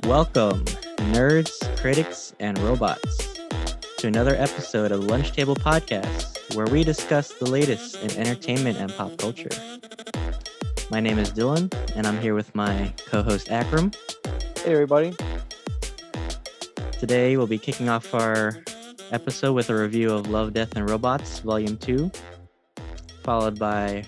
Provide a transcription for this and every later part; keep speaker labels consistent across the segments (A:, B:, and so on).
A: Welcome, nerds, critics, and robots, to another episode of Lunch Table Podcast, where we discuss the latest in entertainment and pop culture. My name is Dylan, and I'm here with my co-host Akram.
B: Hey, everybody.
A: Today, we'll be kicking off our episode with a review of Love, Death, and Robots, Volume 2, followed by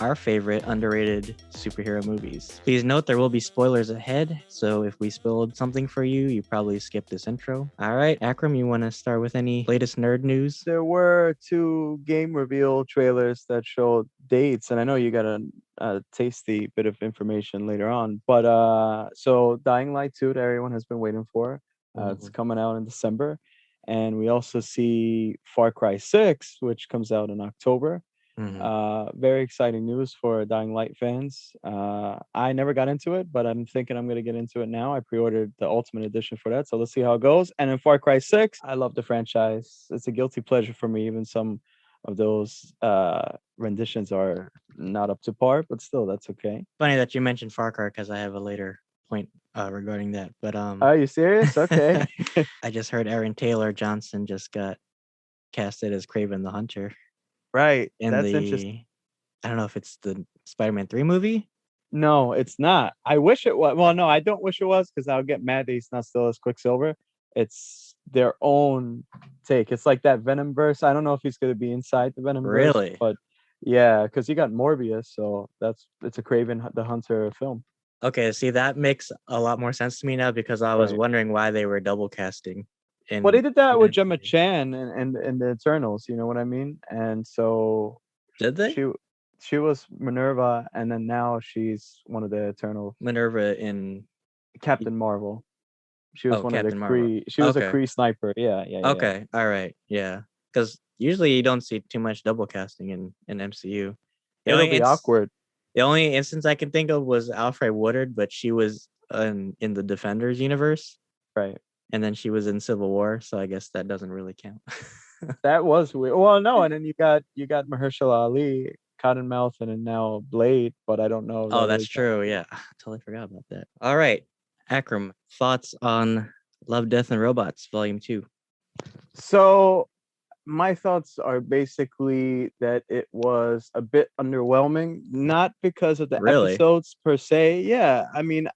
A: our favorite underrated superhero movies. Please note there will be spoilers ahead, so if we spoiled something for you, you probably skipped this intro. All right, Akram, you want to start with any latest nerd news?
B: There were 2 game reveal trailers that showed dates, and I know you got a tasty bit of information later on. But so Dying Light 2 that everyone has been waiting for. It's coming out in December. And we also see Far Cry 6, which comes out in October. Very exciting news for Dying Light fans. I never got into it, but I'm thinking I'm going to get into it now. I pre-ordered the Ultimate Edition for that, so let's see how it goes. And in Far Cry 6, I love the franchise. It's a guilty pleasure for me. Even some of those renditions are not up to par, but still, that's okay.
A: Funny that you mentioned Far Cry because I have a later point regarding that. But
B: Are you serious? Okay.
A: I just heard Aaron Taylor Johnson just got casted as Kraven the Hunter.
B: Right.
A: That's
B: interesting.
A: I don't know if it's the Spider-Man 3 movie.
B: No, it's not. I wish it was. Well, no, I don't wish it was because I'll get mad that he's not still as Quicksilver. It's their own take. It's like that Venom verse. I don't know if he's going to be inside the Venom verse.
A: Really?
B: But yeah, because you got Morbius, so it's a Kraven the Hunter film.
A: Okay, see, that makes a lot more sense to me now because I was wondering why they were double casting.
B: Well, they did that with Gemma Chan and the Eternals, you know what I mean? And so
A: did they?
B: She was Minerva, and then now she's one of the Eternals.
A: Minerva in
B: Captain Marvel. She was one
A: Captain
B: of the Kree. She was a Kree sniper. Yeah.
A: Okay, all right, yeah. Because usually you don't see too much double casting in MCU.
B: It'll be awkward.
A: The only instance I can think of was Alfred Woodard, but she was in the Defenders universe.
B: Right.
A: And then she was in Civil War, so I guess that doesn't really count.
B: That was weird. Well, no, and then you got Mahershala Ali, Cottonmouth, and then now Blade, but I don't know.
A: Oh, that's true. Yeah, I totally forgot about that. All right, Akram, thoughts on Love, Death, and Robots, Volume 2?
B: So my thoughts are basically that it was a bit underwhelming, not because of the episodes per se. Yeah, I mean,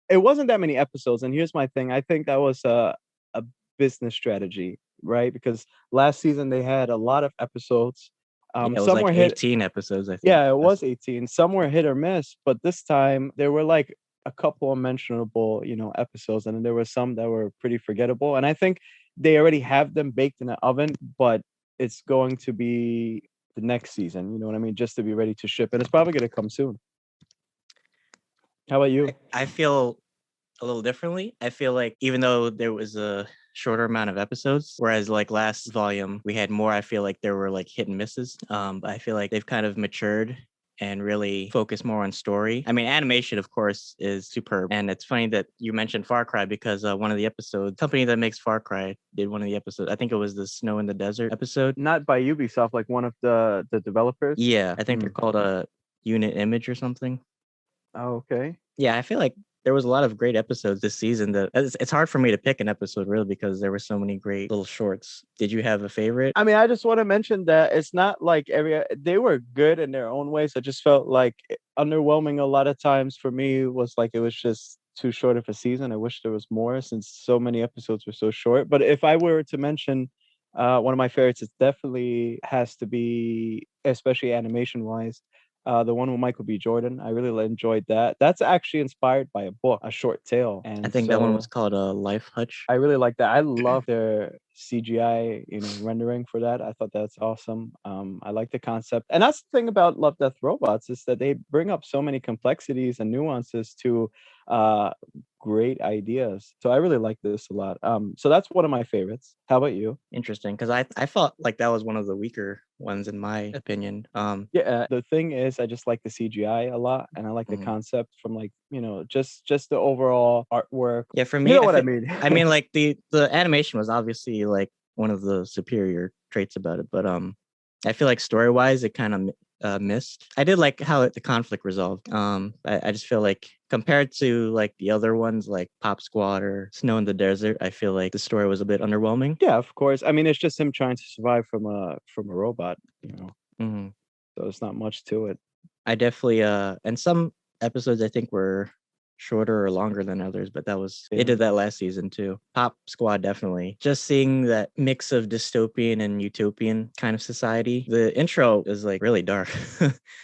B: it wasn't that many episodes, and here's my thing. I think that was a business strategy, right? Because last season they had a lot of episodes.
A: It was like 18 episodes, I think.
B: Yeah, it was 18. Some were hit or miss, but this time there were like a couple of mentionable, episodes, and then there were some that were pretty forgettable. And I think they already have them baked in the oven, but it's going to be the next season, you know what I mean? Just to be ready to ship. And it's probably going to come soon. How about you?
A: I feel a little differently. I feel like even though there was a shorter amount of episodes, whereas like last volume we had more, I feel like there were like hit and misses. But I feel like they've kind of matured and really focus more on story. I mean, animation, of course, is superb. And it's funny that you mentioned Far Cry because one of the episodes, company that makes Far Cry did one of the episodes. I think it was the Snow in the Desert episode.
B: Not by Ubisoft, like one of the developers?
A: Yeah, I think they're called a Unit Image or something.
B: Oh, okay.
A: Yeah, I feel like there was a lot of great episodes this season. That it's hard for me to pick an episode really because there were so many great little shorts. Did you have a favorite?
B: I mean, I just want to mention that it's not like they were good in their own ways. I just felt like underwhelming a lot of times for me was like it was just too short of a season. I wish there was more since so many episodes were so short. But if I were to mention one of my favorites, it definitely has to be, especially animation wise, the one with Michael B. Jordan. I really enjoyed that. That's actually inspired by a book, A Short Tale. And
A: I think that one was called Life Hutch.
B: I really like that. I love their CGI, rendering for that. I thought that's awesome. I like the concept. And that's the thing about Love, Death, Robots is that they bring up so many complexities and nuances to great ideas. So I really like this a lot. So that's one of my favorites. How about you?
A: Interesting, because I felt like that was one of the weaker ones in my opinion.
B: Yeah, the thing is, I just like the CGI a lot, and I like the concept from like just the overall artwork.
A: Yeah, for me,
B: you know what I mean.
A: I mean, like the animation was obviously like one of the superior traits about it, but I feel like story wise, it kind of missed. I did like how the conflict resolved. I just feel like compared to like the other ones like Pop Squad or Snow in the Desert, I feel like the story was a bit underwhelming.
B: Yeah, of course. I mean, it's just him trying to survive from a robot, you know.
A: Hmm.
B: So it's not much to it.
A: I definitely and some episodes I think were shorter or longer than others, but they
B: Yeah.
A: did that last season too. Pop Squad definitely. Just seeing that mix of dystopian and utopian kind of society. The intro is like really dark.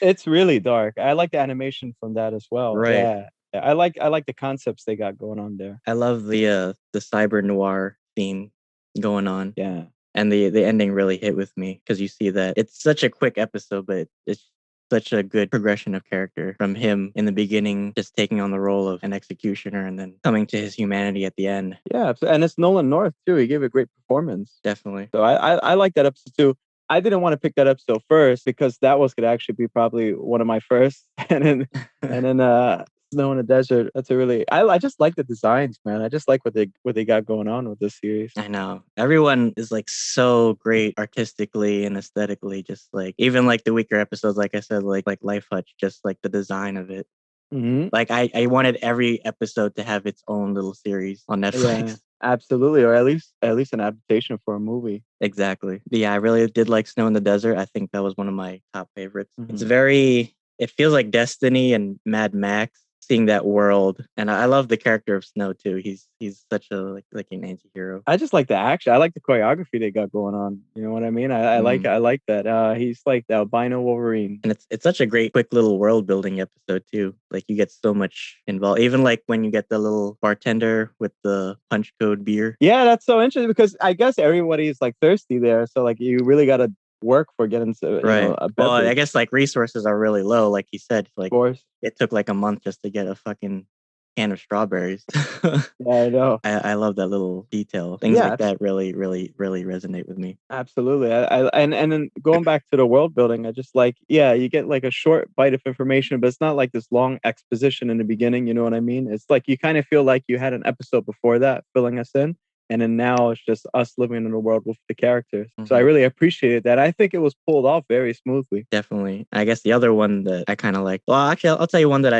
B: It's really dark. I like the animation from that as well.
A: Right.
B: Yeah. Yeah, I like the concepts they got going on there.
A: I love the cyber noir theme going on.
B: Yeah.
A: And the ending really hit with me because you see that it's such a quick episode, but it's such a good progression of character from him in the beginning, just taking on the role of an executioner and then coming to his humanity at the end.
B: Yeah, and it's Nolan North too. He gave a great performance.
A: Definitely.
B: So I like that episode too. I didn't want to pick that episode first because that was gonna actually be probably one of my first. And then Snow in the Desert. That's a really I just like the designs, man. I just like what they got going on with this series.
A: I know. Everyone is like so great artistically and aesthetically, just like even like the weaker episodes, like I said, like Life Hutch, just like the design of it.
B: Hmm.
A: Like I wanted every episode to have its own little series on Netflix.
B: Yeah, absolutely, or at least an adaptation for a movie.
A: Exactly. Yeah, I really did like Snow in the Desert. I think that was one of my top favorites. It's
B: Hmm.
A: very, it feels like Destiny and Mad Max, seeing that world. And I love the character of Snow too. He's such a like an anti-hero.
B: I just like the action. I like the choreography they got going on. You know what I mean? I like that. He's like the albino Wolverine.
A: And it's such a great quick little world building episode too. Like you get so much involved. Even like when you get the little bartender with the punch code beer.
B: Yeah, that's so interesting because I guess everybody's like thirsty there. So like you really gotta work for getting
A: Right.
B: a
A: Well, I
B: beverage.
A: guess like resources are really low, like he said.
B: Of
A: Like
B: course.
A: it took like a month just to get a fucking can of strawberries.
B: Yeah, I know.
A: I love that little detail. Things
B: Yeah,
A: like that really, really, really resonate with me.
B: absolutely. And then going back to the world building, I just like, yeah, you get like a short bite of information, but it's not like this long exposition in the beginning. You know what I mean? It's like you kind of feel like you had an episode before that filling us in. And then now it's just us living in the world with the characters. So I
A: Mhm.
B: really appreciated that. I think it was pulled off very smoothly.
A: Definitely. I guess the other one that I kind of like. Well, actually, I'll tell you one that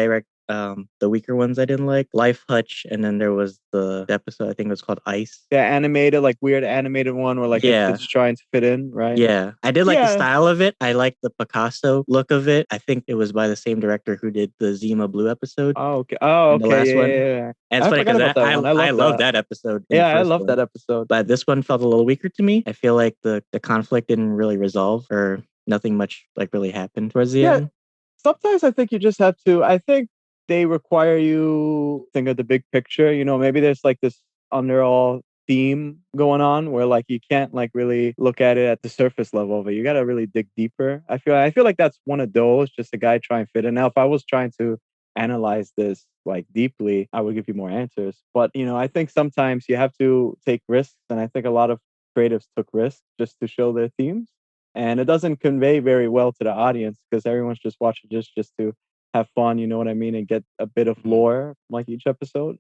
A: the weaker ones I didn't like. Life Hutch, and then there was the episode I think it was called Ice.
B: Yeah, animated, like weird animated one where like
A: Yeah.
B: it's trying to fit in, right?
A: Yeah, I did like the
B: Yeah.
A: style of it. I like the Picasso look of it. I think it was by the same director who did the Zima Blue episode.
B: Oh, okay. Oh,
A: In the
B: okay.
A: last
B: Yeah,
A: one.
B: yeah, yeah.
A: And it's
B: I
A: funny
B: forgot
A: because
B: about that one.
A: I love
B: that.
A: that episode in the
B: Yeah, I
A: first
B: love
A: one.
B: that episode.
A: But this one felt a little weaker to me. I feel like the conflict didn't really resolve or nothing much like really happened towards the
B: Yeah,
A: end.
B: sometimes I think you just have to. I think they require you to think of the big picture. You know, maybe there's like this underall theme going on where like you can't like really look at it at the surface level of it. You got to really dig deeper. I feel like that's one of those. Just a guy trying to fit in. Now, if I was trying to analyze this like deeply, I would give you more answers. But you know, I think sometimes you have to take risks, and I think a lot of creatives took risks just to show their themes, and it doesn't convey very well to the audience because everyone's just watching just to have fun, you know what I mean, and get a bit of lore like each episode.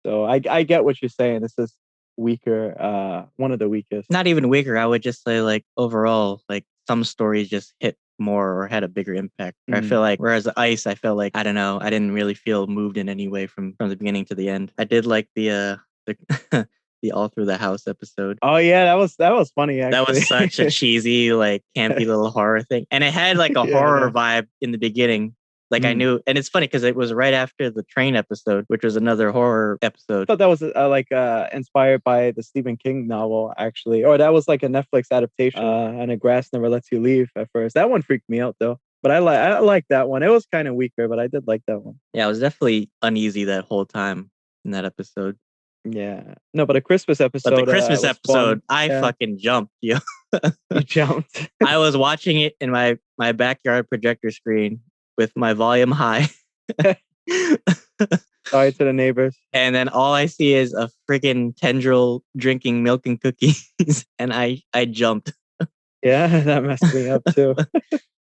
B: So I get what you're saying. This is weaker, one of the weakest.
A: Not even weaker. I would just say like overall, like some stories just hit more or had a bigger impact. I feel like whereas Ice, I felt like I don't know, I didn't really feel moved in any way from the beginning to the end. I did like the the All Through the House episode.
B: Oh yeah, that was funny actually.
A: That was such a cheesy, like campy little horror thing. And it had like a
B: Yeah, I
A: horror
B: know.
A: vibe in the beginning. Like I knew, and it's funny because it was right after the train episode, which was another horror
B: I
A: episode.
B: thought that was like inspired by the Stephen King novel, actually, or that was like a Netflix adaptation. And A Grass Never Lets You Leave. At first, that one freaked me out though. But I like that one. It was kind of weaker, but I did like that one.
A: Yeah, I was definitely uneasy that whole time in that episode.
B: Yeah. No, but a Christmas episode.
A: But the Christmas
B: was
A: episode,
B: fun.
A: I
B: Yeah.
A: fucking jumped, yo.
B: You jumped.
A: I was watching it in my backyard projector screen with my volume high.
B: Sorry to the neighbors.
A: And then all I see is a freaking tendril drinking milk and cookies. And I jumped.
B: Yeah, that messed me up too.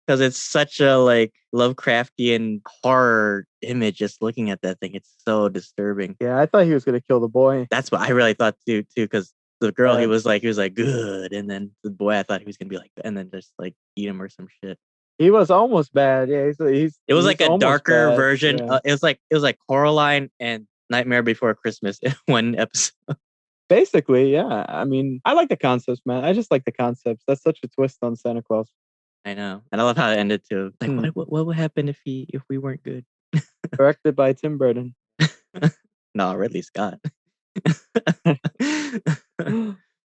A: Because it's such a like Lovecraftian horror image just looking at that thing. It's so disturbing.
B: Yeah, I thought he was gonna kill the boy.
A: That's what I really thought too, because the girl he was like good, and then the boy I thought he was gonna be like, and then just like eat him or some shit.
B: He was almost bad. Yeah,
A: It was
B: he's
A: like a
B: almost
A: darker
B: bad.
A: version.
B: Yeah.
A: It was like Coraline and Nightmare Before Christmas in one episode.
B: Basically, yeah. I mean, I like the concepts, man. I just like the concepts. That's such a twist on Santa Claus.
A: I know, and I love how it ended too. Like,
B: Hmm.
A: what would happen if we weren't good?
B: Directed by Tim Burton.
A: No, Ridley Scott.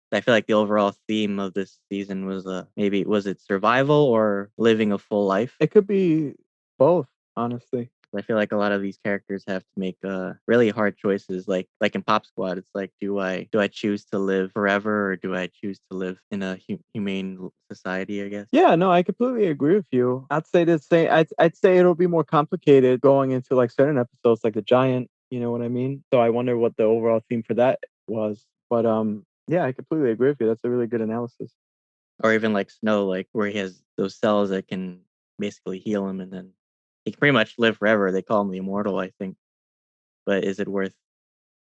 A: I feel like the overall theme of this season was maybe was it survival or living a full life?
B: It could be both, honestly.
A: I feel like a lot of these characters have to make really hard choices. Like in Pop Squad, it's like, do I choose to live forever or do I choose to live in a humane society? I guess.
B: Yeah, no, I completely agree with you. I'd say the same. I'd say it'll be more complicated going into like certain episodes, like the giant. You know what I mean? So I wonder what the overall theme for that was. But yeah, I completely agree with you. That's a really good analysis.
A: Or even like Snow, like where he has those cells that can basically heal him, and then he can pretty much live forever. They call him the immortal, I think. But is it worth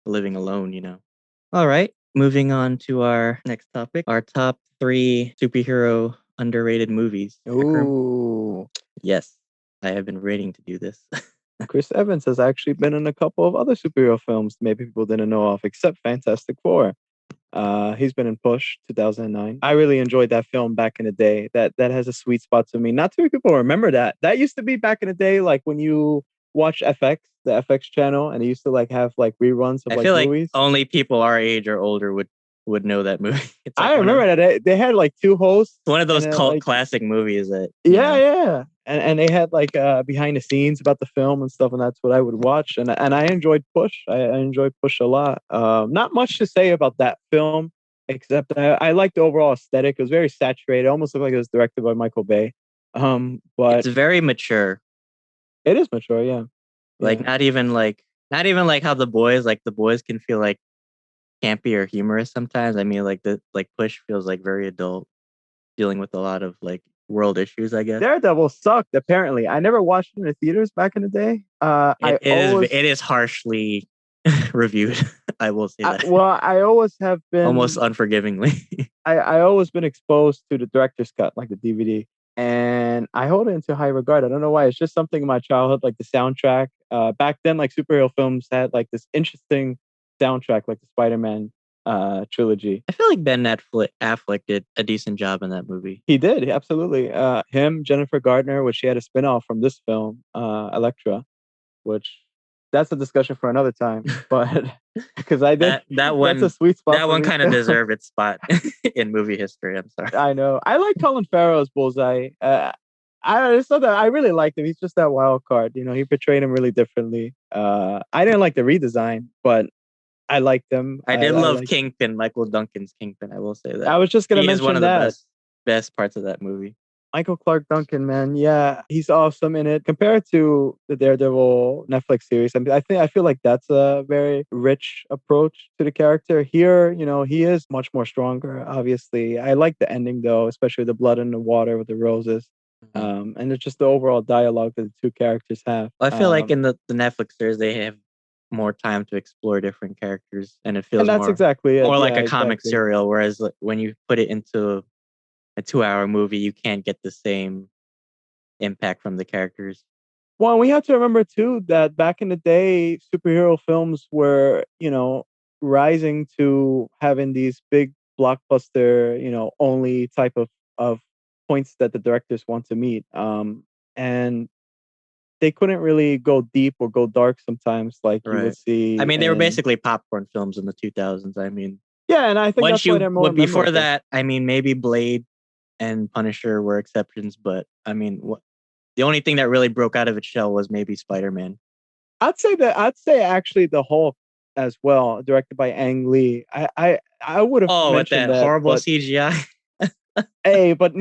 A: living alone? You know. All right, moving on to our next topic, our top 3 superhero underrated movies. Akram?
B: Ooh,
A: Yes, I have been waiting to do this.
B: Chris Evans has actually been in a couple of other superhero films maybe people didn't know of, except Fantastic Four. He's been in Push 2009. I really enjoyed that film back in the day. That has a sweet spot to me. Not too many people remember that. That used to be back in the day, like when you watch FX, the FX channel, and it used to like have like reruns of
A: I
B: like
A: feel like
B: movies.
A: only people our age or older would know that movie. It's like
B: I remember that they had like 2 hosts.
A: one of those
B: And
A: cult
B: like
A: classic movies that
B: yeah, yeah. And they had like behind the scenes about the film and stuff, and that's what I would watch. And I enjoyed Push. I enjoyed Push a lot. Not much to say about that film, except I liked the overall aesthetic. It was very saturated, almost looked like it was directed by Michael Bay. But
A: it's very mature.
B: it is mature, yeah.
A: Like
B: Yeah.
A: not even like how the boys can feel like campy or humorous sometimes. I mean like the like Push feels like very adult, dealing with a lot of like world issues, I guess.
B: Daredevil sucked, apparently. I never watched it in the theaters back in the day.
A: It is harshly reviewed. I will say that.
B: I always have
A: Almost
B: been
A: unforgivingly.
B: I always been exposed to the director's cut, like the DVD, and I hold it into high regard. I don't know why. It's just something in my childhood, like the soundtrack. Back then, like superhero films had like this interesting soundtrack, like the Spider-Man trilogy.
A: I feel like Affleck did a decent job in that movie.
B: He did, absolutely. Him, Jennifer Gardner, which she had a spinoff from this film, Elektra, which that's a discussion for another time. But because I did, that's a sweet spot.
A: That one kind of deserved its spot in movie history. I'm sorry.
B: I know. I like Colin Farrow as Bullseye. I just thought that I really liked him. He's just that wild card. You know, he portrayed him really differently. I didn't like the redesign, but I liked him.
A: I did love Kingpin, Michael Duncan's Kingpin. I will say that.
B: I was just gonna mention
A: one of
B: that.
A: the best parts of that movie.
B: Michael Clark Duncan, man, yeah, he's awesome in it. Compared to the Daredevil Netflix series, I feel like that's a very rich approach to the character. Here, you know, he is much more stronger. Obviously, I like the ending though, especially the blood in the water with the roses, and it's just the overall dialogue that the 2 characters have.
A: I feel like in the Netflix series, they have more time to explore different characters, and it feels
B: and that's exactly it.
A: more like
B: Yeah,
A: a comic
B: exactly.
A: serial. Whereas when you put it into a 2-hour movie, you can't get the same impact from the characters.
B: Well, we have to remember too that back in the day, superhero films were, you know, rising to having these big blockbuster, you know, only type of points that the directors want to meet. And they couldn't really go deep or go dark sometimes, like you would see.
A: I mean, they were basically popcorn films in the 2000s. I mean,
B: yeah, and I think that's why they're more
A: before
B: memorable.
A: that, I mean, maybe Blade and Punisher were exceptions, but I mean, the only thing that really broke out of its shell was maybe Spider-Man.
B: I'd say actually the Hulk as well, directed by Ang Lee. I would have mentioned that
A: horrible CGI.
B: Hey, but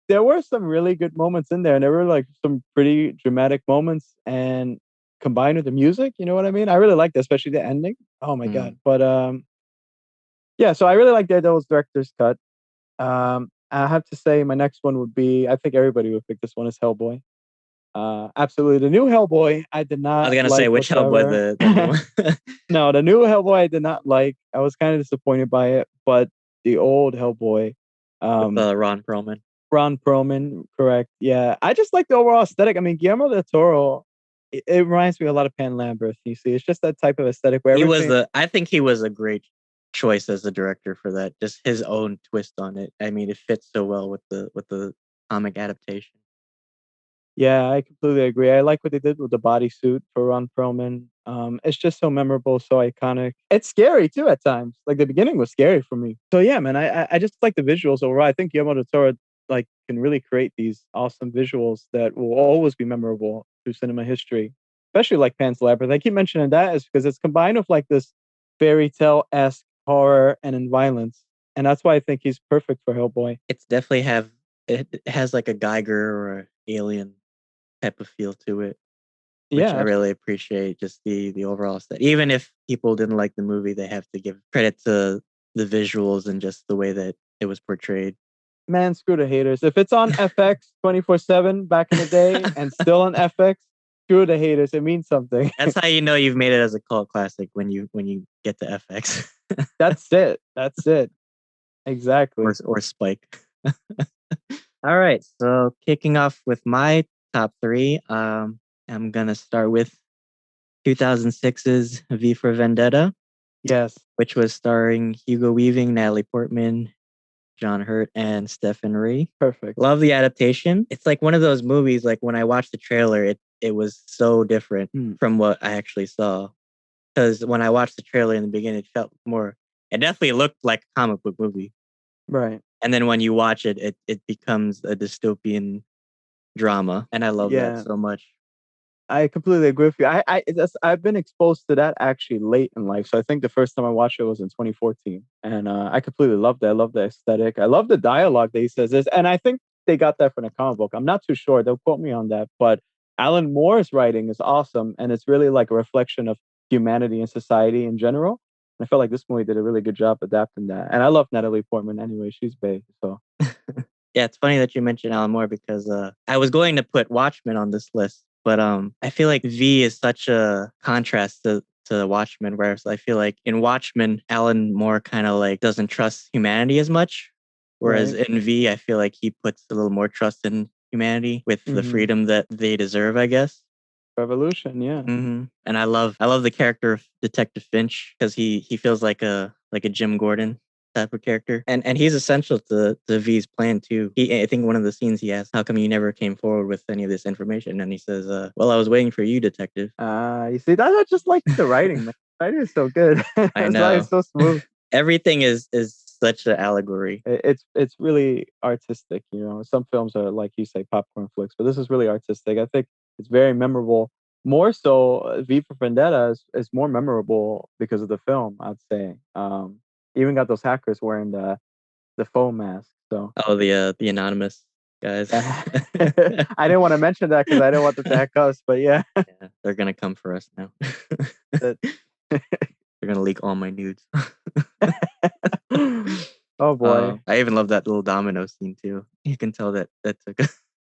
B: there were some really good moments in there, and there were like some pretty dramatic moments, and combined with the music, you know what I mean? I really liked that, especially the ending. Oh my god! But yeah, so I really like Daredevil's director's cut. I have to say, my next one would be, I think everybody would pick this one, is Hellboy. Absolutely, the new Hellboy. I did not.
A: I was gonna
B: like
A: say which
B: whatsoever.
A: Hellboy, the new one.
B: No, the new Hellboy I did not like. I was kind of disappointed by it, but the old Hellboy,
A: With Ron Perlman.
B: Ron Perlman, correct. Yeah. I just like the overall aesthetic. I mean, Guillermo del Toro, it reminds me a lot of Pan Lambert. You see, it's just that type of aesthetic where everything.
A: I think he was a great choice as a director for that. Just his own twist on it. I mean, it fits so well with the comic adaptation.
B: Yeah, I completely agree. I like what they did with the bodysuit for Ron Perlman. It's just so memorable, so iconic. It's scary too at times. Like the beginning was scary for me. So yeah, man, I just like the visuals overall. I think Guillermo del Toro like can really create these awesome visuals that will always be memorable through cinema history, especially like Pan's Labyrinth. I keep mentioning that is because it's combined with like this fairy tale esque horror and violence, and that's why I think he's perfect for Hellboy.
A: It has like a Geiger or a Alien type of feel to it, which
B: Yeah,
A: I really appreciate. Just the overall set. Even if people didn't like the movie, they have to give credit to the visuals and just the way that it was portrayed.
B: man, screw the haters. If it's on FX 24/7 back in the day and still on FX, screw the haters. It means something.
A: That's how you know you've made it as a cult classic when you get to FX.
B: That's it. That's it. Exactly.
A: or Spike. All right, so kicking off with my top three, I'm gonna start with 2006's V for Vendetta,
B: Yes.
A: which was starring Hugo Weaving, Natalie Portman, John Hurt, and Stephen Rea.
B: Perfect.
A: Love the adaptation. It's like one of those movies, like when I watched the trailer, it was so different from what I actually saw. Because when I watched the trailer in the beginning, it definitely looked like a comic book movie.
B: Right.
A: And then when you watch it, it becomes a dystopian drama. And I love that so much.
B: I completely agree with you. I've been exposed to that actually late in life. So I think the first time I watched it was in 2014, and I completely loved it. I love the aesthetic. I love the dialogue that he says this, and I think they got that from the comic book. I'm not too sure. They'll quote me on that, but Alan Moore's writing is awesome, and it's really like a reflection of humanity and society in general. And I felt like this movie did a really good job adapting that. And I love Natalie Portman anyway. She's bae. So
A: yeah, it's funny that you mentioned Alan Moore because I was going to put Watchmen on this list, but I feel like V is such a contrast to Watchmen, whereas I feel like in Watchmen, Alan Moore kind of like doesn't trust humanity as much, whereas in V, I feel like he puts a little more trust in humanity with the freedom that they deserve, I guess.
B: Revolution, yeah.
A: And I love the character of Detective Finch because he feels like a Jim Gordon type of character, and he's essential to V's plan too. I think one of the scenes he asks, "How come you never came forward with any of this information?" And he says, "Well, I was waiting for you, detective."
B: You see, that's just like the writing, man. The writing is so good.
A: I know,
B: it's so smooth.
A: Everything is such an allegory.
B: It's really artistic. You know, some films are like you say popcorn flicks, but this is really artistic. I think it's very memorable. More so, V for Vendetta is more memorable because of the film. I'd say. Even got those hackers wearing the foam mask. So
A: the anonymous guys.
B: I didn't want to mention that because I didn't want them to hack us, but yeah,
A: they're gonna come for us now. They're gonna leak all my nudes.
B: Oh boy.
A: I even love that little domino scene too. You can tell that took a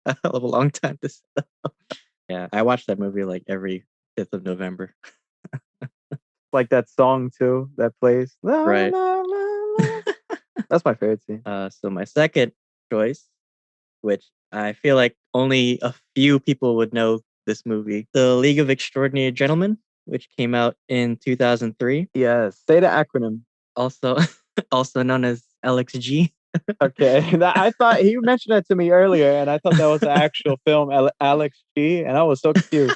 A: hell of a long time to set up. Yeah, I watch that movie like every 5th of November.
B: Like that song too that plays.
A: Right.
B: That's my favorite scene.
A: So my second choice, which I feel like only a few people would know this movie, The League of Extraordinary Gentlemen, which came out in 2003.
B: Yes, say the acronym.
A: Also known as LXG.
B: Okay, I thought he mentioned that to me earlier, and I thought that was the actual film, Alex G, and I was so confused.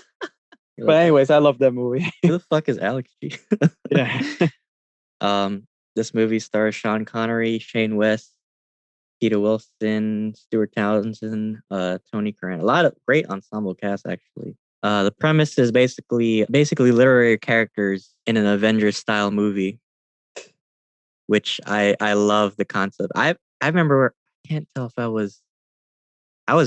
B: But anyways, I love that movie.
A: Who the fuck is Alex G?
B: Yeah.
A: This movie stars Sean Connery, Shane West, Peter Wilson, Stuart Townsend, Tony Curran. A lot of great ensemble cast, actually. The premise is basically literary characters in an Avengers style movie, which I love the concept. I remember, I can't tell if I was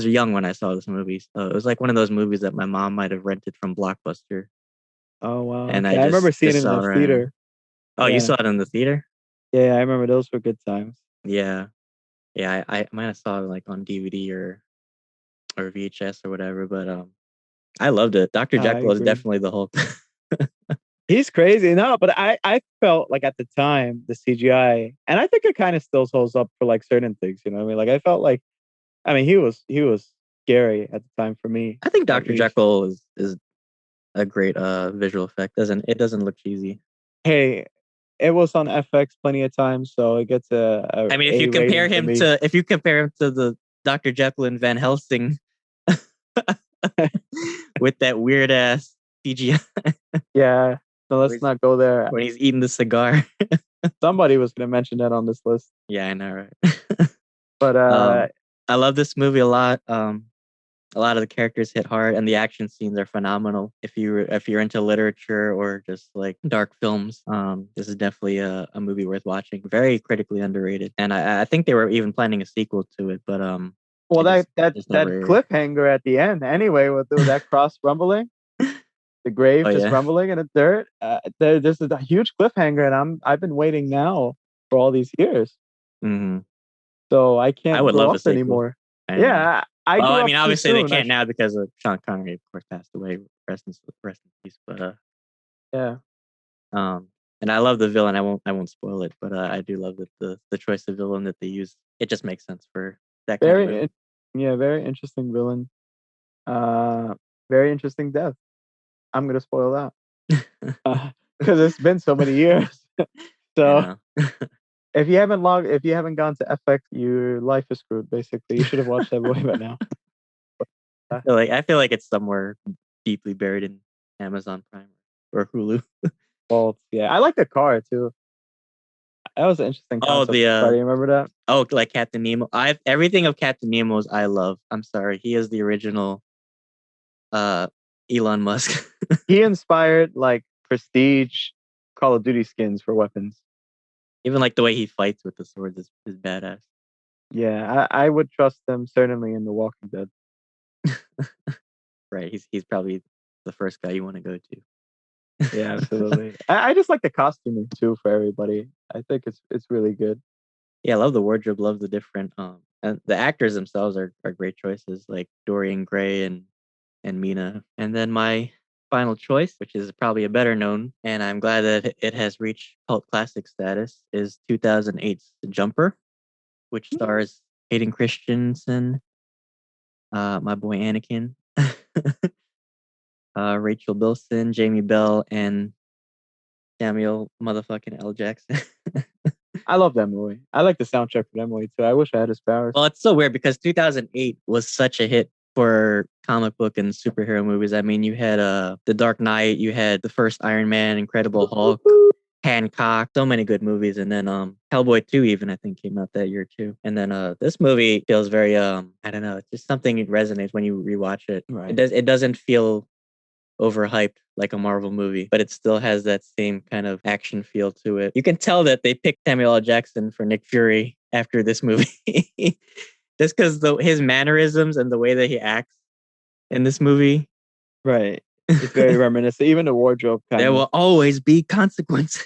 A: young when I saw this movie. So it was like one of those movies that my mom might have rented from Blockbuster.
B: Oh wow!
A: And
B: I remember seeing it in the theater.
A: Oh, you saw it in the theater?
B: Yeah, I remember those were good times.
A: Yeah. I might have saw it like on DVD or VHS or whatever, but I loved it. Dr. Jekyll is definitely the Hulk.
B: He's crazy. No, but I felt like at the time the CGI, and I think it kind of still holds up for like certain things. You know what I mean? Like I felt like I mean, he was scary at the time for me,
A: I think
B: at
A: Dr.
B: least.
A: Jekyll is a great visual effect. Doesn't look cheesy.
B: Hey, it was on FX plenty of times, so it gets a
A: I mean,
B: A rating for me.
A: if you compare him to the Dr. Jekyll and Van Helsing with that weird ass CGI
B: Yeah, so
A: where
B: let's
A: he's,
B: not go there.
A: when he's eating the cigar.
B: Somebody was gonna mention that on this list,
A: Yeah, I know, right?
B: but
A: I love this movie a lot. A lot of the characters hit hard, and the action scenes are phenomenal. If you're into literature or just like dark films, this is definitely a movie worth watching. Very critically underrated, and I think they were even planning a sequel to it, but
B: well,
A: it just
B: that
A: just
B: that
A: never aired.
B: cliffhanger at the end, anyway, with that cross rumbling, the grave
A: Oh
B: just
A: yeah.
B: rumbling in the dirt. There's a huge cliffhanger, and I've been waiting now for all these years,
A: Hmm.
B: so I
A: I
B: can't
A: would
B: go
A: love a
B: up
A: sequel.
B: anymore.
A: I know.
B: Yeah, I
A: Well,
B: grew
A: I
B: up
A: mean,
B: too
A: obviously they
B: soon.
A: can't now because of Sean Connery, of course, passed away. Rest in peace. But
B: Yeah,
A: um, and I love the villain. I won't spoil it, but I do love the choice of villain that they use. It just makes sense for that kind of
B: very,
A: movie.
B: yeah, very interesting villain. Uh, very interesting death. I'm gonna spoil that because it's been so many years.
A: I
B: So
A: know.
B: if you haven't gone to FX, your life is screwed. Basically, you should have watched that movie by now. Uh,
A: I feel like it's somewhere deeply buried in Amazon Prime or Hulu.
B: Well, yeah, I like the car too. That was an interesting
A: Oh,
B: concept. Do you remember that?
A: like Captain Nemo. I everything of Captain Nemo's I love. I'm sorry, he is the original uh Elon Musk.
B: He inspired like prestige Call of Duty skins for weapons.
A: Even like the way he fights with the swords is badass.
B: Yeah, I would trust them certainly in The Walking Dead.
A: Right, he's probably the first guy you want to go to.
B: Yeah, absolutely. I just like the costuming too for everybody. I think it's really good.
A: Yeah, I love the wardrobe, love the different and the actors themselves are great choices like Dorian Gray and Mina. And then my final choice, which is probably a better known, and I'm glad that it has reached cult classic status, is 2008's Jumper, which stars Hayden Christensen, my boy Anakin, Rachel Bilson, Jamie Bell, and Samuel motherfucking L. Jackson.
B: I love that movie. I like the soundtrack for that movie too. I wish I had his powers.
A: Well, it's so weird because 2008 was such a hit for comic book and superhero movies. I mean, you had The Dark Knight, you had the first Iron Man, Incredible Hulk, Hancock, so many good movies, and then Hellboy 2 even I think came out that year too. And then this movie feels very I don't know, it's just something that resonates when you rewatch it.
B: Right.
A: It doesn't feel overhyped like a Marvel movie, but it still has that same kind of action feel to it. You can tell that they picked Samuel L. Jackson for Nick Fury after this movie. Just because his mannerisms and the way that he acts in this movie.
B: Right. It's very reminiscent. Even the wardrobe kind
A: There
B: of.
A: will always be consequences.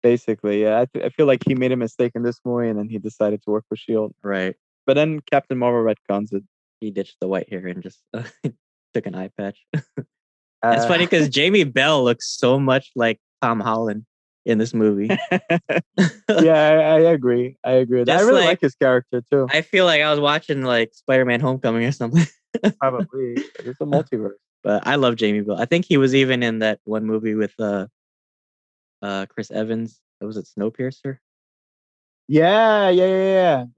B: Basically, yeah. I feel like he made a mistake in this movie, and then he decided to work for Shield.
A: Right.
B: But then Captain Marvel retcons it.
A: He ditched the white hair and just took an eye patch. It's funny because Jamie Bell looks so much like Tom Holland in this movie.
B: Yeah, I agree. I agree with that. I
A: Just
B: really like his character too.
A: I feel like I was watching like Spider-Man Homecoming or something.
B: Probably. It's a multiverse.
A: But I love Jamie Bell. I think he was even in that one movie with Chris Evans. Was it Snowpiercer?
B: Yeah.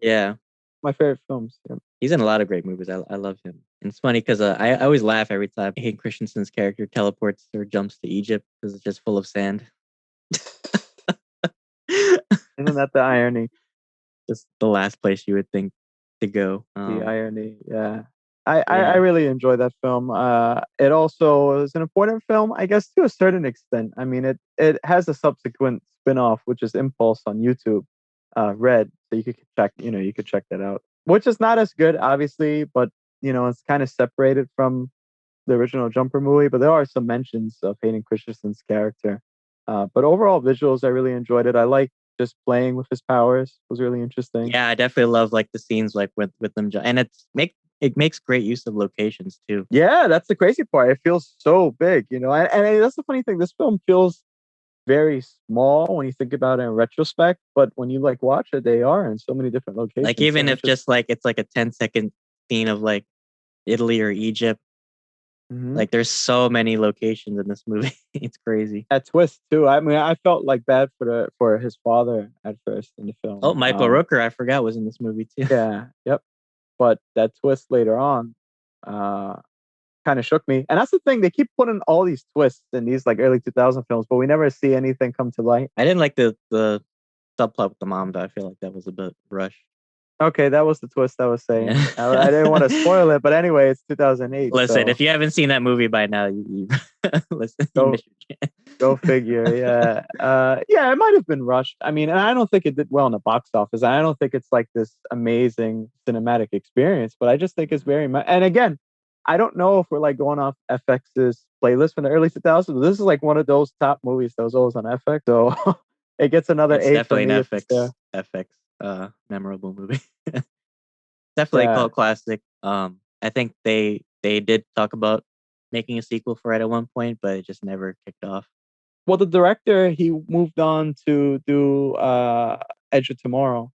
A: Yeah.
B: My favorite films. Yeah.
A: He's in a lot of great movies. I love him. And it's funny because I always laugh every time Hayden Christensen's character teleports or jumps to Egypt because it's just full of sand.
B: Isn't that the irony?
A: Just the last place you would think to go.
B: The irony, yeah. I really enjoy that film. It also is an important film, I guess, to a certain extent. I mean, it has a subsequent spin-off, which is Impulse on YouTube, Red. So you could check that out. Which is not as good, obviously, but it's kind of separated from the original Jumper movie. But there are some mentions of Hayden Christensen's character. But overall visuals, I really enjoyed it. I like just playing with his powers was really interesting.
A: Yeah, I definitely love like the scenes like with them, and it makes great use of locations too.
B: Yeah, that's the crazy part. It feels so big, and that's the funny thing. This film feels very small when you think about it in retrospect, but when you like watch it, they are in so many different locations.
A: Like even
B: so
A: if just like it's like a 10-second scene of like Italy or Egypt, like there's so many locations in this movie. It's crazy.
B: That twist too. I mean, I felt like bad for his father at first in the film.
A: Oh, Michael Rooker, I forgot, was in this movie too.
B: Yeah, yep. But that twist later on, kind of shook me. And that's the thing; they keep putting all these twists in these like early 2000 films, but we never see anything come to light.
A: I didn't like the subplot with the mom, though. I feel like that was a bit rushed.
B: Okay, that was the twist I was saying. I didn't want to spoil it, but anyway, it's 2008.
A: Listen,
B: so
A: if you haven't seen that movie by now, you listen.
B: Go-
A: You missed your chance.
B: go figure. Yeah, yeah, it might have been rushed. I mean, and I don't think it did well in the box office. I don't think it's like this amazing cinematic experience, but I just think it's very much. And again, I don't know if we're like going off FX's playlist from the early 2000s. This is like one of those top movies that was always on FX, so it gets another
A: It's
B: A
A: definitely
B: from me.
A: an
B: if it's there.
A: FX memorable movie. Definitely a
B: Yeah.
A: cult classic. I think they did talk about making a sequel for it at one point, but it just never kicked off.
B: Well, the director, he moved on to do Edge of Tomorrow.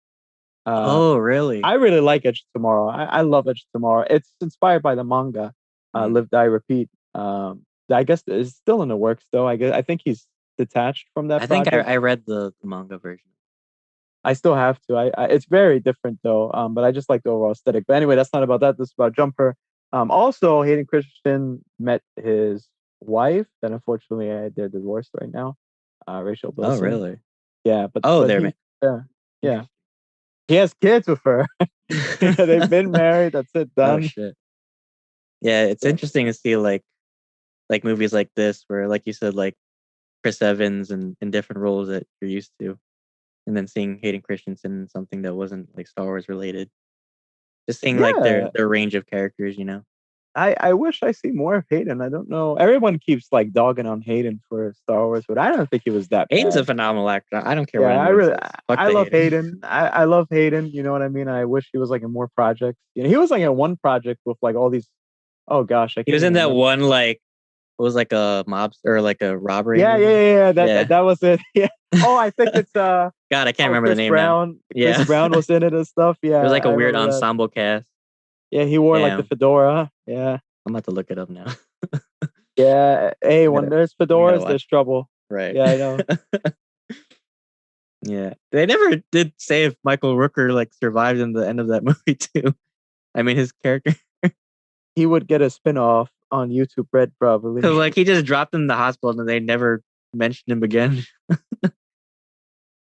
A: Oh, really?
B: I really like Edge of Tomorrow. I love Edge of Tomorrow. It's inspired by the manga, Live, Die, Repeat. I guess it's still in the works though. I think he's detached from that
A: I think
B: project.
A: I read the manga version.
B: I still have to. It's very different though. But I just like the overall aesthetic. But anyway, that's not about that. This is about Jumper. Also, Hayden Christensen met his wife, and unfortunately, they're divorced right now. Rachel
A: Oh,
B: Bilson.
A: really?
B: Yeah, but
A: they're
B: yeah. He has kids with her. They've been married. That's it. Done.
A: Oh shit. Yeah, it's interesting to see like movies like this where, like you said, like Chris Evans and in different roles that you're used to, and then seeing Hayden Christensen in something that wasn't like Star Wars related. Just seeing like
B: Yeah.
A: their range of characters, you know.
B: I wish I see more of Hayden. I don't know. Everyone keeps like dogging on Hayden for Star Wars, but I don't think he was that
A: Hayden's
B: bad.
A: a phenomenal actor. I don't care
B: Yeah,
A: what anyone says. Fuck
B: I
A: the
B: love
A: Hayden.
B: Hayden. I love Hayden. You know what I mean? I wish he was like in more projects. You know, he was like in one project with like all these. Oh gosh, I can't.
A: He was in
B: even
A: that
B: remember.
A: one like it was like a mob or like a robbery.
B: Yeah,
A: movie.
B: yeah. That was it. Yeah. Oh, I think it's
A: God, I can't remember
B: Chris
A: the name
B: Brown.
A: now. Yeah,
B: Chris Brown was in it and stuff. Yeah,
A: it was like a
B: I
A: weird
B: remember that.
A: ensemble cast.
B: Yeah, he wore like the
A: Damn.
B: fedora. Yeah.
A: I'm about to look it up now.
B: Yeah. Hey, when there's fedoras, there's trouble.
A: Right.
B: Yeah, I know.
A: Yeah. They never did say if Michael Rooker like survived in the end of that movie too. I mean, his character.
B: He would get a spin-off on YouTube Red probably.
A: Because like he just dropped in the hospital and they never mentioned him again.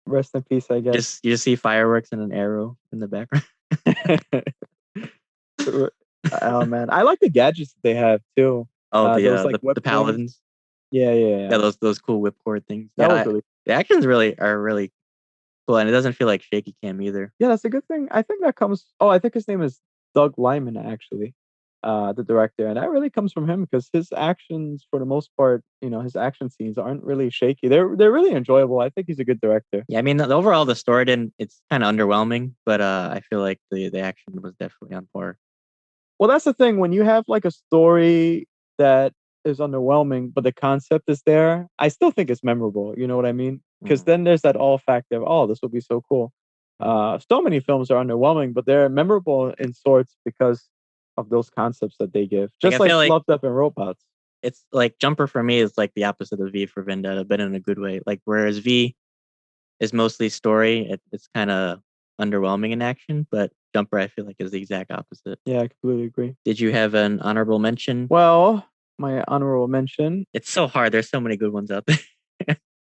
B: Rest in peace, I guess.
A: You just see fireworks and an arrow in the background.
B: Oh man, I like the gadgets that they have too.
A: Oh,
B: those like
A: the paladins.
B: Yeah.
A: Yeah, those cool whipcord things.
B: That was really.
A: The actions are really cool, and it doesn't feel like shaky cam either.
B: Yeah, that's a good thing. I think that comes. Oh, I think his name is Doug Lyman actually, the director, and that really comes from him because his actions, for the most part, his action scenes aren't really shaky. They're really enjoyable. I think he's a good director.
A: Yeah, I mean, overall the story it's kind of underwhelming, but I feel like the action was definitely on par.
B: Well, that's the thing. When you have like a story that is underwhelming, but the concept is there, I still think it's memorable. You know what I mean? Because then there's that all factor of, oh, this will be so cool. So many films are underwhelming, but they're memorable in sorts because of those concepts that they give. Just like Love, Death, and Robots.
A: It's like Jumper for me is like the opposite of V for Vendetta, but in a good way. Like whereas V is mostly story, it's kind of underwhelming in action, but Jumper I feel like is the exact opposite.
B: Yeah, I completely agree.
A: Did you have an honorable mention?
B: Well, my honorable mention.
A: It's so hard. There's so many good ones out there.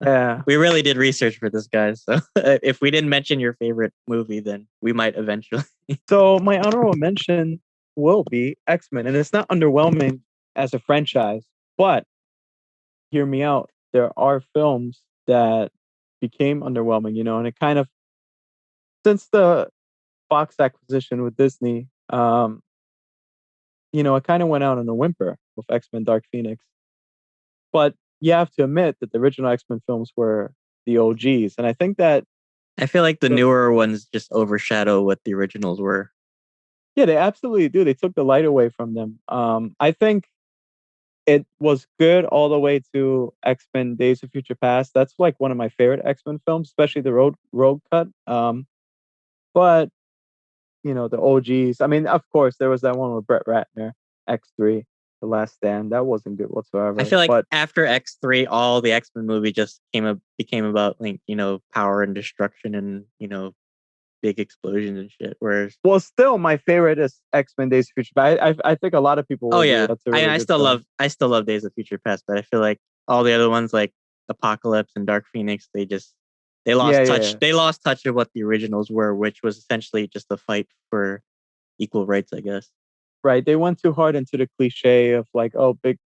B: Yeah.
A: We really did research for this, guys. So if we didn't mention your favorite movie, then we might eventually.
B: So my honorable mention will be X-Men, and it's not underwhelming as a franchise, but hear me out. There are films that became underwhelming, and it kind of, since the Fox acquisition with Disney, it kind of went out on a whimper with X-Men Dark Phoenix. But you have to admit that the original X-Men films were the OGs. And I think that
A: I feel like the newer ones just overshadow what the originals were.
B: Yeah, they absolutely do. They took the light away from them. I think it was good all the way to X-Men Days of Future Past. That's like one of my favorite X-Men films, especially the road cut. But the OGs. I mean, of course, there was that one with Brett Ratner, X3, The Last Stand. That wasn't good
A: I
B: whatsoever.
A: feel like
B: But
A: after X3, all the X-Men movie just became about like, power and destruction and, big explosions and shit. Whereas,
B: well, still my favorite is X-Men Days of Future Past. I think a lot of people
A: oh
B: will agree
A: yeah,
B: that's a really
A: I
B: good
A: still
B: film.
A: love Days of Future Past, but I feel like all the other ones like Apocalypse and Dark Phoenix, they lost touch.
B: Yeah.
A: They lost touch of what the originals were, which was essentially just a fight for equal rights, I guess.
B: Right. They went too hard into the cliche of like, oh, big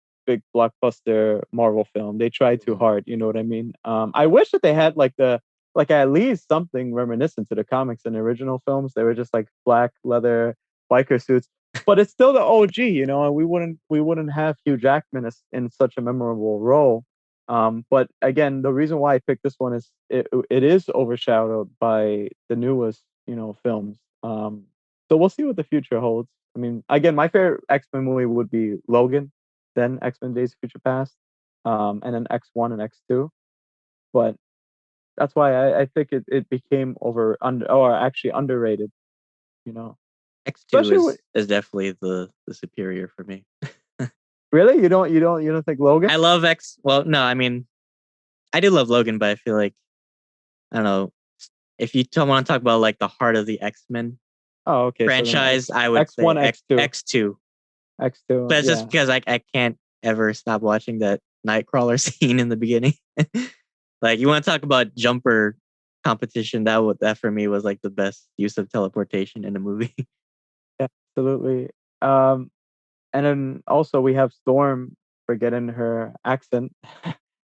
B: blockbuster Marvel film. They tried too hard, you know what I mean? I wish that they had like at least something reminiscent to the comics and the original films. They were just like black leather biker suits. But it's still the OG, and we wouldn't have Hugh Jackman in such a memorable role. But again, the reason why I picked this one is it is overshadowed by the newest, films. So we'll see what the future holds. I mean, again, my favorite X-Men movie would be Logan, then X-Men Days of Future Past, and then X1 and X2. But that's why I think it became or actually underrated, you know.
A: X2
B: Especially with,
A: is definitely the superior for me.
B: really, you don't think Logan?
A: I love X. Well, no, I mean, I do love Logan, but I feel like I don't know if you want to talk about like the heart of the X-Men
B: Oh, okay. So then
A: franchise. I would say
B: X1, X2,
A: X2,
B: X2.
A: but it's just
B: Yeah.
A: because I can't ever stop watching that Nightcrawler scene in the beginning. Like you want to talk about jumper competition? That for me was like the best use of teleportation in a movie.
B: Yeah, absolutely. Um, and then also we have Storm forgetting her accent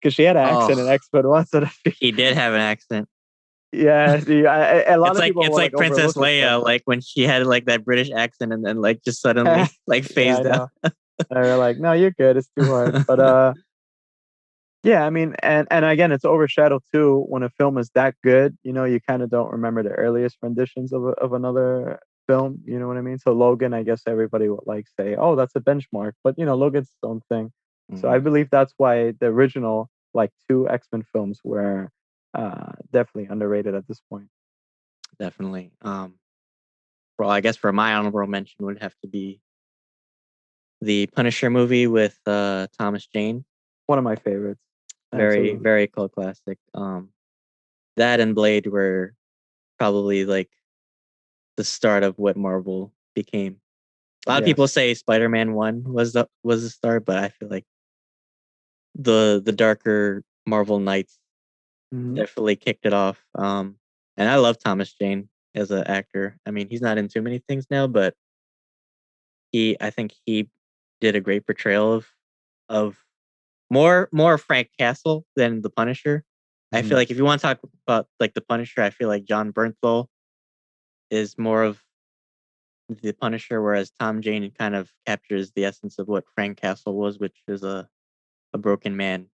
B: because she had an accent in
A: Oh,
B: X-Men once. So
A: he did have an accent.
B: yeah, see, a lot
A: It's
B: of
A: like
B: people will like
A: Princess
B: overlook it, but
A: Leia, like when she had like that British accent and then like just suddenly like
B: yeah, I
A: phased out.
B: know. And they're like, no, you're good. It's too hard. But yeah, I mean, and again, it's overshadowed too when a film is that good. You kind of don't remember the earliest renditions of another film. You know what I mean? So Logan, I guess everybody would like say, oh, that's a benchmark. But Logan's its own thing. So I
A: Mhm,
B: believe that's why the original like two X-Men films were definitely underrated at this point.
A: definitely. Well, I guess for my honorable mention would have to be the Punisher movie with Thomas Jane.
B: One of my favorites.
A: Very,
B: Absolutely.
A: very cult classic. That and Blade were probably like the start of what Marvel became. A lot of
B: Yes.
A: people say Spider-Man 1 was the start, but I feel like the darker Marvel Knights
B: Mhm.
A: definitely kicked it off. And I love Thomas Jane as an actor. I mean, he's not in too many things now, but I think he did a great portrayal of more Frank Castle than the Punisher. I feel
B: Mhm.
A: like if you want to talk about like the Punisher, I feel like John Bernthal is more of the Punisher, whereas Tom Jane kind of captures the essence of what Frank Castle was, which is a broken man.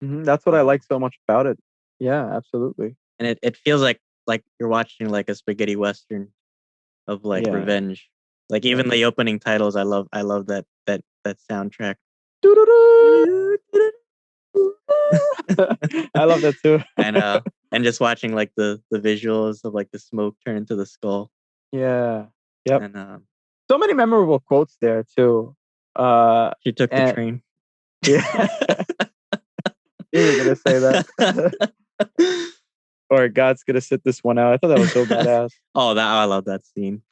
B: That's what I like
A: Um,
B: so much about it. Yeah, absolutely.
A: and it feels like you're watching like a spaghetti western of like
B: Yeah.
A: revenge. Like
B: Yeah.
A: even the opening titles, I love that soundtrack.
B: Doo-doo-doo. I love that too.
A: I know. And just watching like the visuals of like the smoke turn into the skull.
B: Yeah. Yep.
A: And
B: So many memorable quotes there too. Uh
A: she took the
B: and
A: train.
B: yeah, you were gonna say that. Or God's gonna sit this one out. I thought that was so badass.
A: I love that scene.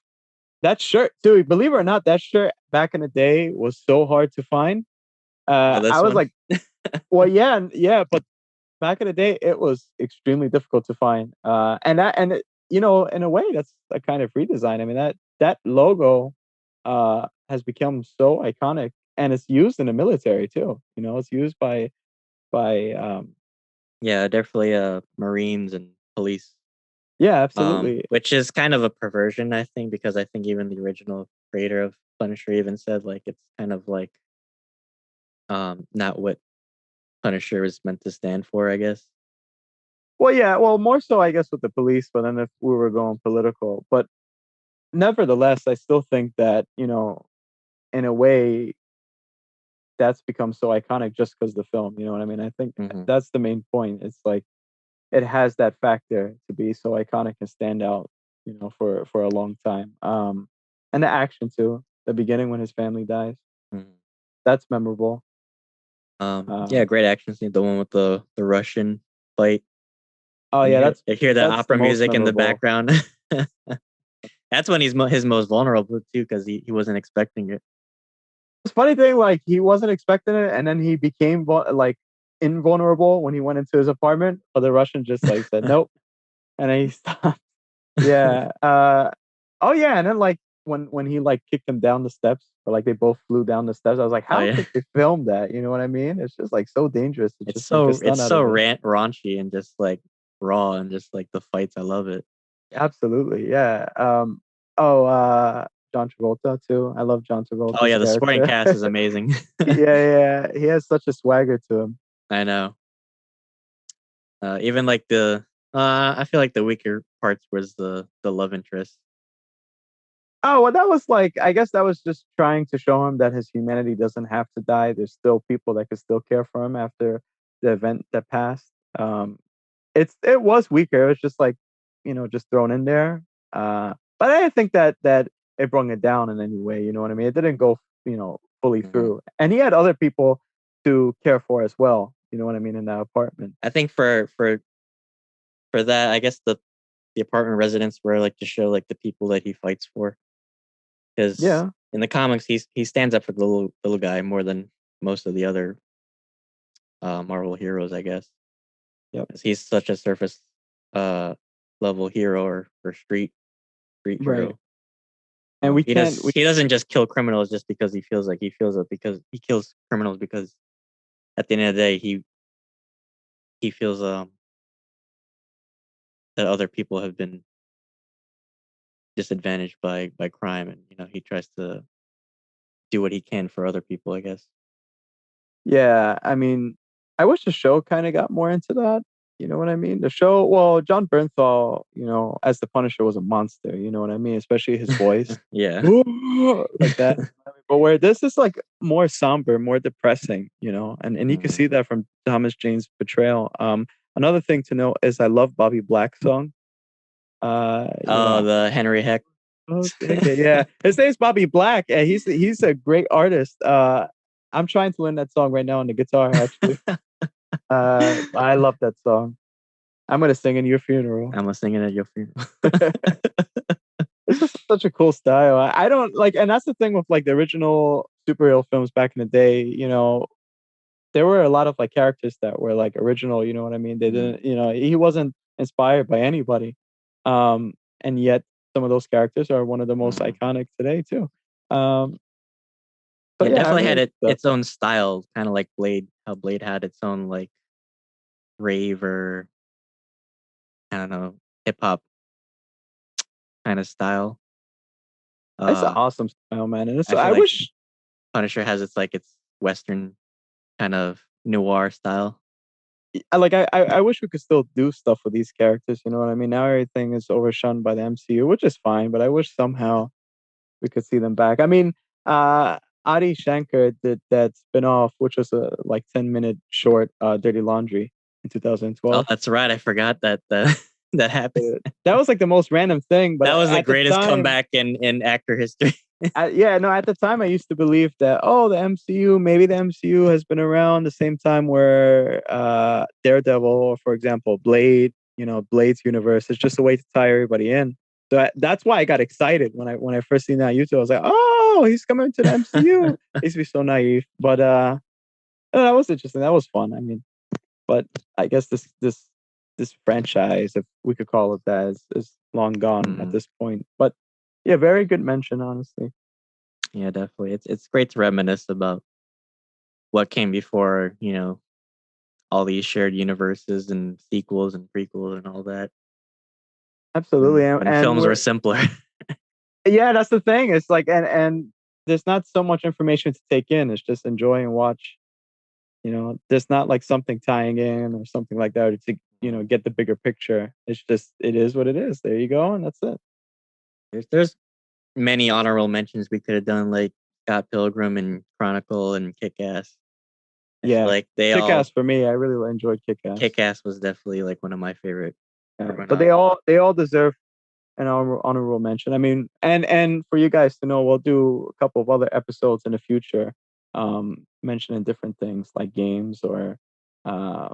B: That shirt, too, believe it or not, that shirt back in the day was so hard to find.
A: Oh,
B: I
A: this
B: was
A: one.
B: like, well, yeah, yeah, but back in the day, it was extremely difficult to find. In a way, that's a kind of redesign. I mean, that logo has become so iconic, and it's used in the military too. It's used by
A: Yeah, definitely Marines and police.
B: yeah, absolutely.
A: Which is kind of a perversion, I think, because I think even the original creator of Punisher even said like it's kind of like not what Punisher is meant to stand for, I guess.
B: Well, yeah, well, more so, I guess, with the police. But then, if we were going political, but nevertheless, I still think that in a way, that's become so iconic just because the film. You know what I mean? I think
A: Hmm.
B: that's the main point. It's like it has that factor to be so iconic and stand out, for a long time. And the action too. The beginning when his family dies,
A: Hmm.
B: that's memorable.
A: Yeah,
B: Um,
A: great action scene. The one with the Russian fight.
B: oh
A: And
B: yeah,
A: you hear the
B: that's the
A: opera
B: most
A: music in the
B: memorable.
A: background. That's when he's his most vulnerable too, because he wasn't expecting it.
B: It's funny thing, like he wasn't expecting it, and then he became like invulnerable when he went into his apartment. But the Russian just like said nope, and then he stopped. Yeah. Oh yeah, and then like when he like kicked him down the steps, or like they both flew down the steps, I was like,
A: Oh
B: how
A: yeah,
B: did they film that? You know what I mean? It's just like so dangerous to
A: it's
B: just make a
A: so
B: stunt out of it.
A: raunchy and just like raw and just like the fights. I love it.
B: Absolutely, yeah. Oh, John Travolta too. I love John
A: Oh
B: Travolta's
A: yeah, the supporting
B: character.
A: cast is amazing.
B: Yeah, he has such a swagger to him.
A: I know. Even like I feel like the weaker parts was the love interest.
B: Oh, well, that was like, I guess that was just trying to show him that his humanity doesn't have to die. There's still people that could still care for him after the event that passed. Um, it was weaker. It was just like, just thrown in there. But I didn't think that it brought it down in any way. You know what I mean? It didn't go, fully
A: Hmm.
B: through. And he had other people to care for as well. You know what I mean? In that apartment.
A: I think for that, I guess the apartment residents were like to show like the people that he fights for, because
B: Yeah.
A: in the comics he stands up for the little guy more than most of the other Marvel heroes, I guess.
B: Yep.
A: 'Cause he's such a surface uh level hero or street
B: Right.
A: hero.
B: And we
A: He
B: can't.
A: he doesn't just kill criminals just because he feels like he feels it, because he kills criminals because at the end of the day he feels that other people have been disadvantaged by crime, and he tries to do what he can for other people, I guess.
B: Yeah, I mean, I wish the show kind of got more into that. You know what I mean? The show, well, John Bernthal, as the Punisher was a monster. You know what I mean? Especially his voice,
A: Yeah.
B: like that. But where this is like more somber, more depressing, and you can
A: Mhm.
B: see that from Thomas Jane's portrayal. Another thing to note is I love Bobby Black's song. You
A: Oh,
B: know,
A: the Henry Heck.
B: okay, yeah. His name's Bobby Black, and he's a great artist. I'm trying to learn that song right now on the guitar, actually. I love that song. I'm gonna sing in your funeral.
A: I'm singing at your funeral.
B: It's just such a cool style. I don't like, and that's the thing with like the original superhero films back in the day. There were a lot of like characters that were like original. You know what I mean? They
A: Mhm.
B: didn't. He wasn't inspired by anybody. And yet some of those characters are one of the most
A: Mhm.
B: iconic today too. Um, so
A: Yeah,
B: yeah, I
A: definitely
B: really
A: had
B: like that.
A: its own style, kind of like Blade. How Blade had its own like rave, or I don't know, hip hop kind of style.
B: It's an
A: Uh,
B: awesome style, man. And
A: I
B: I
A: feel like
B: wish,
A: Punisher has its Western kind of noir style.
B: I wish we could still do stuff with these characters. You know what I mean? Now everything is overshone by the MCU, which is fine. But I wish somehow we could see them back. I mean, Adi Shankar did that spin-off, which was a like 10-minute short, Dirty Laundry in
A: Oh,
B: 2012.
A: that's right. I forgot that that happened.
B: That was like the most random thing, but
A: That was the
B: at the
A: greatest
B: time,
A: comeback in actor history.
B: yeah, no, at the time I used to believe that, oh, maybe the MCU has been around the same time where Daredevil, or for example, Blade, Blade's universe is just a way to tie everybody in. So that's why I got excited when I first seen that on YouTube. I was like, oh, he's coming to the MCU. I used to be so naive, but that was interesting. That was fun. I mean, but I guess this franchise, if we could call it that, is long gone at
A: Mm,
B: this point. But yeah, very good mention, honestly.
A: yeah, definitely. It's great to reminisce about what came before, all these shared universes and sequels and prequels and all that.
B: Absolutely,
A: When
B: and
A: films were
B: we're
A: simpler.
B: yeah, that's the thing. It's like, and there's not so much information to take in. It's just enjoy and watch. There's not like something tying in or something like that to get the bigger picture. It's just it is what it is. There you go, and that's it.
A: There's many honorable mentions we could have done, like Scott Pilgrim and Chronicle and Kick-Ass. I feel
B: Yeah,
A: like they all
B: Kick-Ass for me. I really enjoyed Kick-Ass.
A: Kick-Ass was definitely like one of my favorite.
B: But they all deserve an honorable mention. I mean, and for you guys to know, we'll do a couple of other episodes in the future, mentioning different things like games or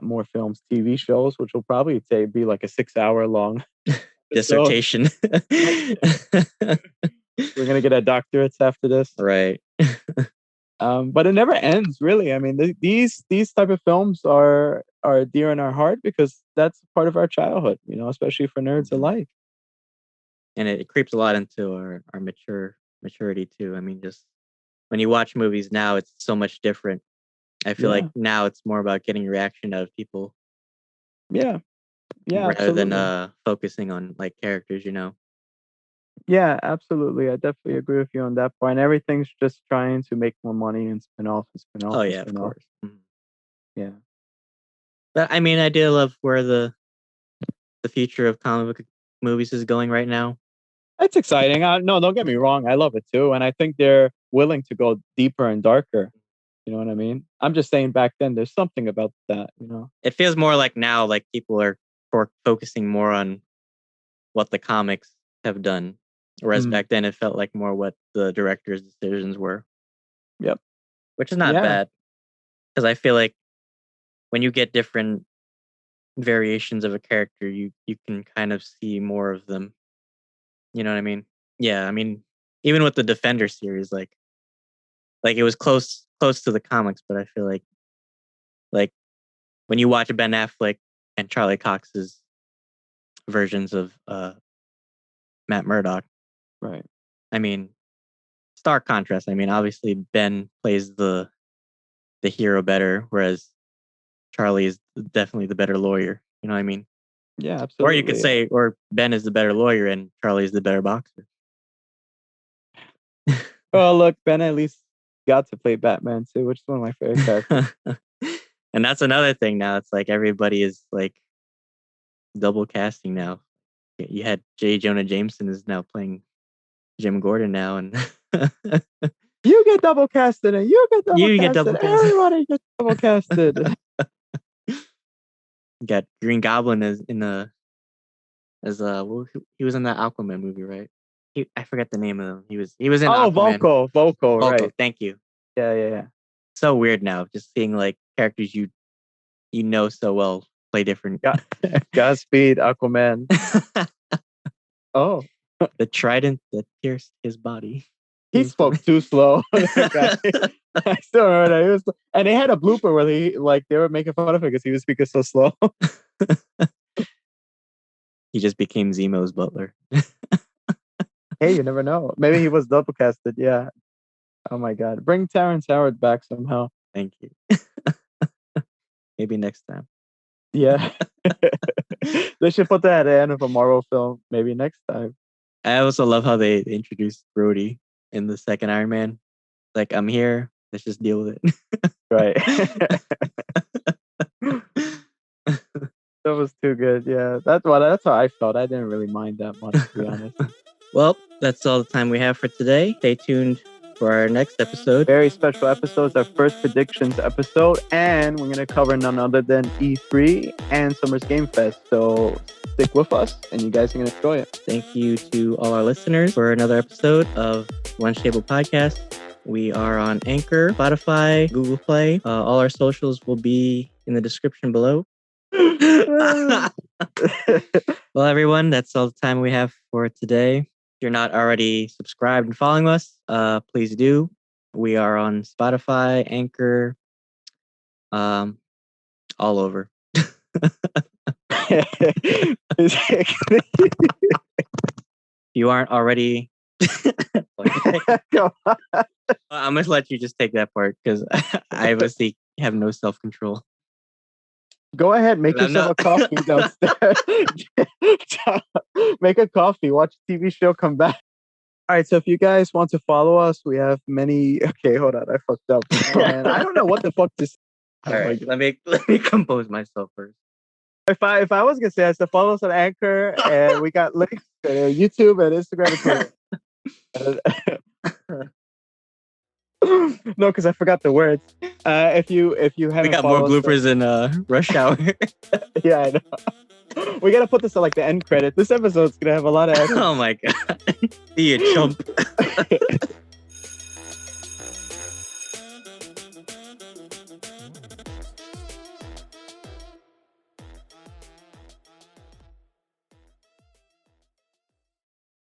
B: more films, TV shows, which will probably be like a 6-hour long
A: dissertation.
B: We're gonna get our doctorates after this,
A: right?
B: But it never ends, really. I mean, these type of films are dear in our heart because that's part of our childhood, you know, especially for nerds alike.
A: And it creeps a lot into our maturity too. I mean, just when you watch movies now, it's so much different. I feel like now it's more about getting reaction out of people.
B: Yeah,
A: rather
B: absolutely.
A: than focusing on like characters, you know.
B: Yeah, absolutely. I definitely agree with you on that point. Everything's just trying to make more money and spin off and spin off.
A: Oh
B: and
A: yeah, of
B: spin off.
A: course.
B: Yeah.
A: But I mean, I do love where the future of comic book movies is going right now.
B: It's exciting. No, don't get me wrong. I love it too, and I think they're willing to go deeper and darker. You know what I mean? I'm just saying back then there's something about that, you know.
A: It feels more like now, like people are focusing more on what the comics have done, whereas back then it felt like more what the director's decisions were.
B: Yep.
A: Which is not bad, because I feel like when you get different variations of a character, you can kind of see more of them. You know what I mean? Yeah, I mean, even with the Defender series, like it was close to the comics, but I feel like when you watch Ben Affleck and Charlie Cox's versions of Matt Murdock,
B: right?
A: I mean, stark contrast. I mean, obviously Ben plays the hero better, whereas Charlie is definitely the better lawyer. You know what I mean?
B: Yeah, absolutely.
A: Or you could say, or Ben is the better lawyer and Charlie is the better boxer.
B: Well, look, Ben at least got to play Batman too, which is one of my favorite characters.
A: And that's another thing now. It's like everybody is like double casting now. You had J. Jonah Jameson is now playing Jim Gordon now, and
B: you get double casted, and you get double casted. Everybody gets double casted.
A: You got Green Goblin he was in that Aquaman movie, right? I forget the name of him. He was in Aquaman.
B: Vocal, right?
A: Thank you.
B: Yeah.
A: So weird now, just seeing like characters you know so well play different.
B: Godspeed, Aquaman. Oh,
A: the trident that pierced his body.
B: He spoke too slow. I still remember that. And they had a blooper where they were making fun of him because he was speaking so slow.
A: He just became Zemo's butler.
B: Hey, you never know. Maybe he was double casted. Yeah. Oh my God. Bring Terrence Howard back somehow.
A: Thank you. Maybe next time.
B: Yeah. They should put that at the end of a Marvel film. Maybe next time.
A: I also love how they introduced Brody in the second Iron Man. Like, I'm here. Let's just deal with it.
B: Right. That was too good. Yeah. That's how I felt. I didn't really mind that much, to be honest.
A: Well, that's all the time we have for today. Stay tuned for our next episode.
B: Very special episode, our first predictions episode, and we're going to cover none other than E3 and Summer's Game Fest. So stick with us, and you guys are going to enjoy it.
A: Thank you to all our listeners for another episode of Lunch Table Podcast. We are on Anchor, Spotify, Google Play. All our socials will be in the description below. Well, everyone, that's all the time we have for today. If you're not already subscribed and following us, please do. We are on Spotify, Anchor, all over. You aren't already. I'm going to let you just take that part because I obviously have no self-control.
B: Go ahead, make yourself a coffee downstairs. Make a coffee, watch a TV show, come back. All right, so if you guys want to follow us, we have many. Okay, hold on, I fucked up. Man, I don't know what the fuck this.
A: All right, let me compose myself first.
B: If I was gonna say, I said follow us on Anchor, and we got links to YouTube and Instagram and Twitter. No, because I forgot the words. If you
A: We
B: haven't
A: got more
B: followed us,
A: bloopers in Rush Hour.
B: yeah, I know. We gotta put this at like the end credit. This episode's gonna have a lot of edits.
A: Oh my god. Be a chump.